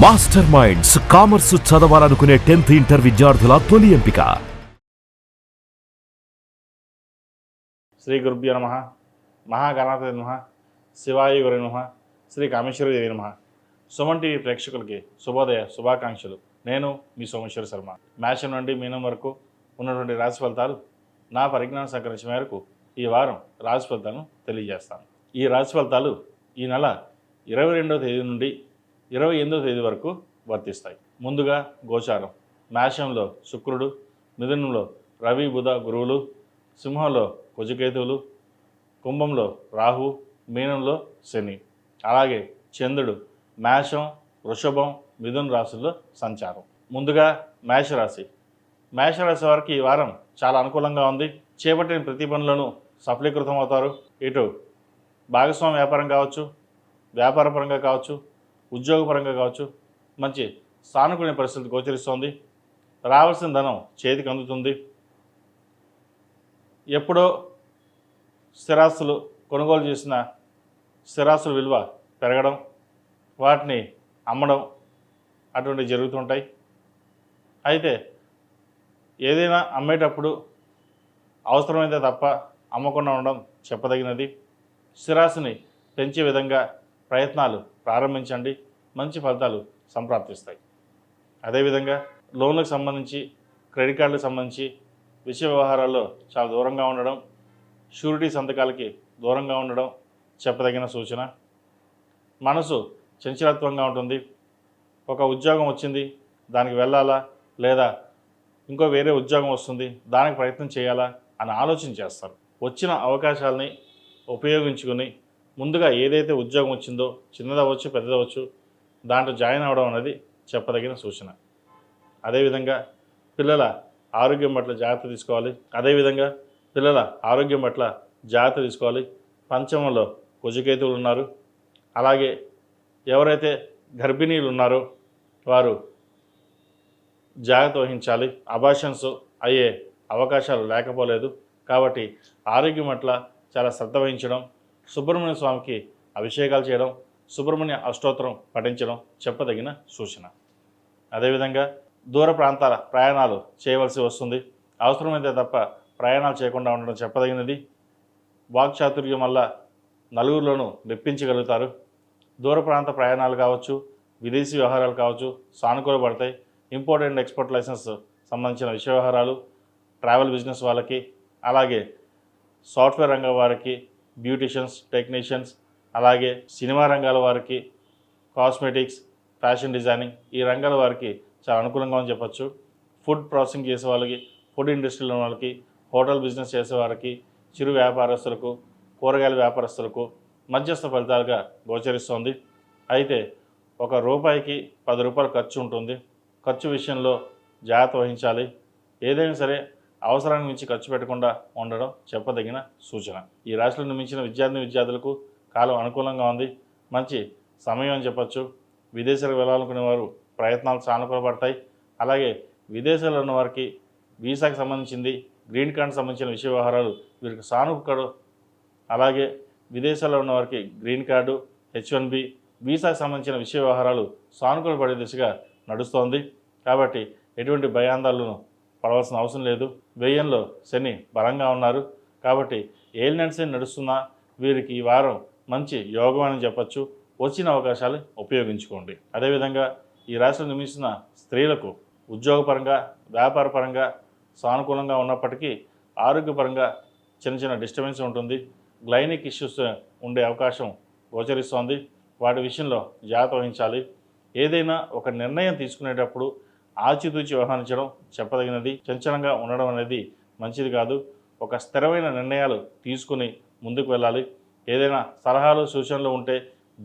Master minds commerce చదవాలనుకునే 10th inter విద్యార్థుల తొలి ఎంపిక. శ్రీ గురుభ్యో నమః. మహాగణాధిపతయే నమః. శివాయ గురవే నమః. శ్రీ కామేశ్వరి దేవి నమః. సుమన్ టీవీ ప్రేక్షకులకి శుభోదయ శుభాకాంక్షలు. నేను మీ సోమేశ్వర శర్మ. మేషం నుండి మీనం వరకు ఉన్నటువంటి రాశి ఫలితాలు నా పరిజ్ఞానం సహకరించిన మేరకు ఈ వారం రాశి ఫలితాలను తెలియజేస్తాను. ఈ రాశి ఫలితాలు ఈ నెల 22వ తేదీ నుండి 28వ తేదీ వరకు వర్తిస్తాయి. ముందుగా గోచారం. మేషంలో శుక్రుడు, మిథునంలో రవి బుధ గురువులు, సింహంలో కుజకేతువులు, కుంభంలో రాహు, మీనంలో శని. అలాగే చంద్రుడు మేషం, వృషభం, మిథున రాశుల్లో సంచారం. ముందుగా మేషరాశి. మేషరాశి వారికి ఈ వారం చాలా అనుకూలంగా ఉంది. చేపట్టిన ప్రతి పనులను సఫలీకృతం అవుతారు. ఇటు భాగస్వామి వ్యాపారం కావచ్చు, వ్యాపారపరంగా కావచ్చు, ఉద్యోగపరంగా కావచ్చు, మంచి సానుకూల పరిస్థితి గోచరిస్తోంది. రావాల్సిన ధనం చేతికి అందుతుంది. ఎప్పుడో స్థిరాస్తులు కొనుగోలు చేసిన స్థిరాస్తుల విలువ పెరగడం, వాటిని అమ్మడం అటువంటివి జరుగుతుంటాయి. అయితే ఏదైనా అమ్మేటప్పుడు అవసరమైతే తప్ప అమ్మకుండా ఉండడం చెప్పదగినది. స్థిరాస్తిని పెంచే విధంగా ప్రయత్నాలు ప్రారంభించండి. మంచి ఫలితాలు సంప్రాప్తిస్తాయి. అదేవిధంగా లోన్లకు సంబంధించి, క్రెడిట్ కార్డులకు సంబంధించి విషయ వ్యవహారాల్లో చాలా దూరంగా ఉండడం, షూరిటీ సంతకాలకి దూరంగా ఉండడం చెప్పదగిన సూచన. మనసు చంచలత్వంగా ఉంటుంది. ఒక ఉద్యోగం వచ్చింది, దానికి వెళ్ళాలా, లేదా ఇంకో వేరే ఉద్యోగం వస్తుంది, దానికి ప్రయత్నం చేయాలా అని ఆలోచన చేస్తారు. వచ్చిన అవకాశాలని ఉపయోగించుకొని ముందుగా ఏదైతే ఉద్యోగం వచ్చిందో, చిన్నదవచ్చు పెద్దదవచ్చు, దాంట్లో జాయిన్ అవ్వడం అనేది చెప్పదగిన సూచన. అదేవిధంగా పిల్లల ఆరోగ్యం పట్ల జాగ్రత్త తీసుకోవాలి. పంచమంలో కుజకేతువులు ఉన్నారు. అలాగే ఎవరైతే గర్భిణీలు ఉన్నారో వారు జాగ్రత్త వహించాలి. అబార్షన్స్ అయ్యే అవకాశాలు లేకపోలేదు. కాబట్టి ఆరోగ్యం పట్ల చాలా శ్రద్ధ వహించడం, సుబ్రహ్మణ్య స్వామికి అభిషేకాలు చేయడం, సుబ్రహ్మణ్య అష్టోత్తరం పఠించడం చెప్పదగిన సూచన. అదేవిధంగా దూర ప్రాంతాల ప్రయాణాలు చేయవలసి వస్తుంది. అవసరమైతే తప్ప ప్రయాణాలు చేయకుండా ఉండడం చెప్పదగినది. వాక్చాతుర్యం వల్ల నలుగురిలోనూ మెప్పించగలుగుతారు. దూర ప్రాంత ప్రయాణాలు కావచ్చు, విదేశీ వ్యవహారాలు కావచ్చు సానుకూలపడతాయి. ఇంపోర్ట్ అండ్ ఎక్స్పోర్ట్ లైసెన్స్ సంబంధించిన విషయ వ్యవహారాలు, ట్రావెల్ బిజినెస్ వాళ్ళకి, అలాగే సాఫ్ట్వేర్ రంగం వారికి, బ్యూటిషియన్స్, టెక్నీషియన్స్, అలాగే సినిమా రంగాల వారికి, కాస్మెటిక్స్, ఫ్యాషన్ డిజైనింగ్ ఈ రంగాల వారికి చాలా అనుకూలంగా అని చెప్పచ్చు. ఫుడ్ ప్రాసెసింగ్ చేసే వాళ్ళకి, ఫుడ్ ఇండస్ట్రీలో ఉన్న వాళ్ళకి, హోటల్ బిజినెస్ చేసేవారికి, చిరు వ్యాపారస్తులకు, కూరగాయల వ్యాపారస్తులకు మధ్యస్థ ఫలితాలుగా గోచరిస్తోంది. అయితే ₹1కి ₹10 ఖర్చు ఉంటుంది. ఖర్చు విషయంలో జాగ్రత్త వహించాలి. ఏదైనా సరే అవసరానికి మించి ఖర్చు పెట్టకుండా ఉండడం చెప్పదగిన సూచన. ఈ రాశిలో నిర్మించిన విద్యార్థులకు కాలం అనుకూలంగా ఉంది. మంచి సమయం అని చెప్పచ్చు. విదేశాలకు వెళ్ళాలనుకునే వారు ప్రయత్నాలు సానుకూలపడతాయి. అలాగే విదేశాల్లో ఉన్న వారికి వీసాకి సంబంధించింది, గ్రీన్ కార్డు సంబంధించిన విషయ వ్యవహారాలు వీరికి సానుకూల. అలాగే విదేశాల్లో ఉన్న వారికి గ్రీన్ కార్డు, H1B వీసాకి సంబంధించిన విషయ వ్యవహారాలు సానుకూల పడే దిశగా నడుస్తోంది. కాబట్టి ఎటువంటి భయాందోళనను పడవలసిన అవసరం లేదు. వ్యయంలో శని బలంగా ఉన్నారు. కాబట్టి ఏలినాటి శని నడుస్తున్నా వీరికి ఈ వారం మంచి యోగం అని చెప్పచ్చు. వచ్చిన అవకాశాలు ఉపయోగించుకోండి. అదేవిధంగా ఈ రాశిలో నిర్మిస్తున్న స్త్రీలకు ఉద్యోగపరంగా, వ్యాపారపరంగా సానుకూలంగా ఉన్నప్పటికీ ఆరోగ్యపరంగా చిన్న డిస్టర్బెన్స్ ఉంటుంది. గ్లైనిక్ ఇష్యూస్ ఉండే అవకాశం గోచరిస్తోంది. వాటి విషయంలో జాగ్రత్త వహించాలి. ఏదైనా ఒక నిర్ణయం తీసుకునేటప్పుడు ఆచితూచి వ్యవహరించడం చెప్పదగినది. చంచలంగా ఉండడం అనేది మంచిది కాదు. ఒక స్థిరమైన నిర్ణయాలు తీసుకుని ముందుకు వెళ్ళాలి. ఏదైనా సలహాలు సూచనలు ఉంటే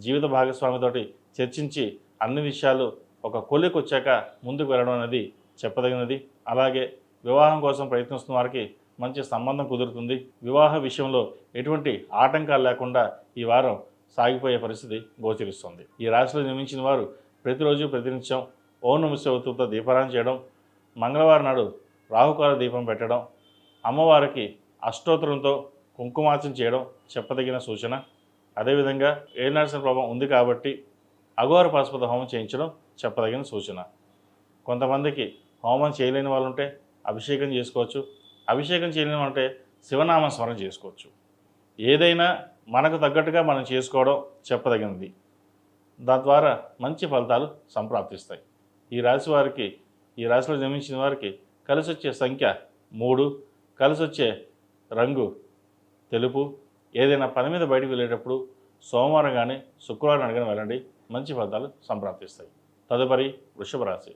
జీవిత భాగస్వామితోటి చర్చించి అన్ని విషయాలు ఒక కొలికి వచ్చాక ముందుకు వెళ్ళడం అనేది చెప్పదగినది. అలాగే వివాహం కోసం ప్రయత్నిస్తున్న వారికి మంచి సంబంధం కుదురుతుంది. వివాహ విషయంలో ఎటువంటి ఆటంకాలు లేకుండా ఈ వారం సాగిపోయే పరిస్థితి గోచరిస్తుంది. ఈ రాశిలో నిర్మించిన వారు ప్రతిరోజు ప్రతినిత్యం ఓం నమః శివాయతో దీపారాధన చేయడం, మంగళవారం నాడు రాహుకాల దీపం పెట్టడం, అమ్మవారికి అష్టోత్తరంతో కుంకుమార్చన చేయడం చెప్పదగిన సూచన. అదేవిధంగా ఏలినాటి శని ప్రభావం ఉంది కాబట్టి అఘోర పాశుపత హోమం చేయించడం చెప్పదగిన సూచన. కొంతమందికి హోమం చేయలేని వాళ్ళు ఉంటే అభిషేకం చేసుకోవచ్చు. అభిషేకం చేయలేని వాళ్ళు ఉంటే శివనామ స్మరణ చేసుకోవచ్చు. ఏదైనా మనకు తగ్గట్టుగా మనం చేసుకోవడం చెప్పదగినది. దాని ద్వారా మంచి ఫలితాలు సంప్రాప్తిస్తాయి. ఈ రాశి వారికి, ఈ రాశిలో జన్మించిన వారికి కలిసి వచ్చే సంఖ్య 3, కలిసి వచ్చే రంగు తెలుపు. ఏదైనా పని మీద బయటకు వెళ్ళేటప్పుడు సోమవారం కానీ శుక్రవారం కానీ వెళ్ళండి, మంచి ఫలితాలు సంప్రాప్తిస్తాయి. తదుపరి వృషభ రాశి.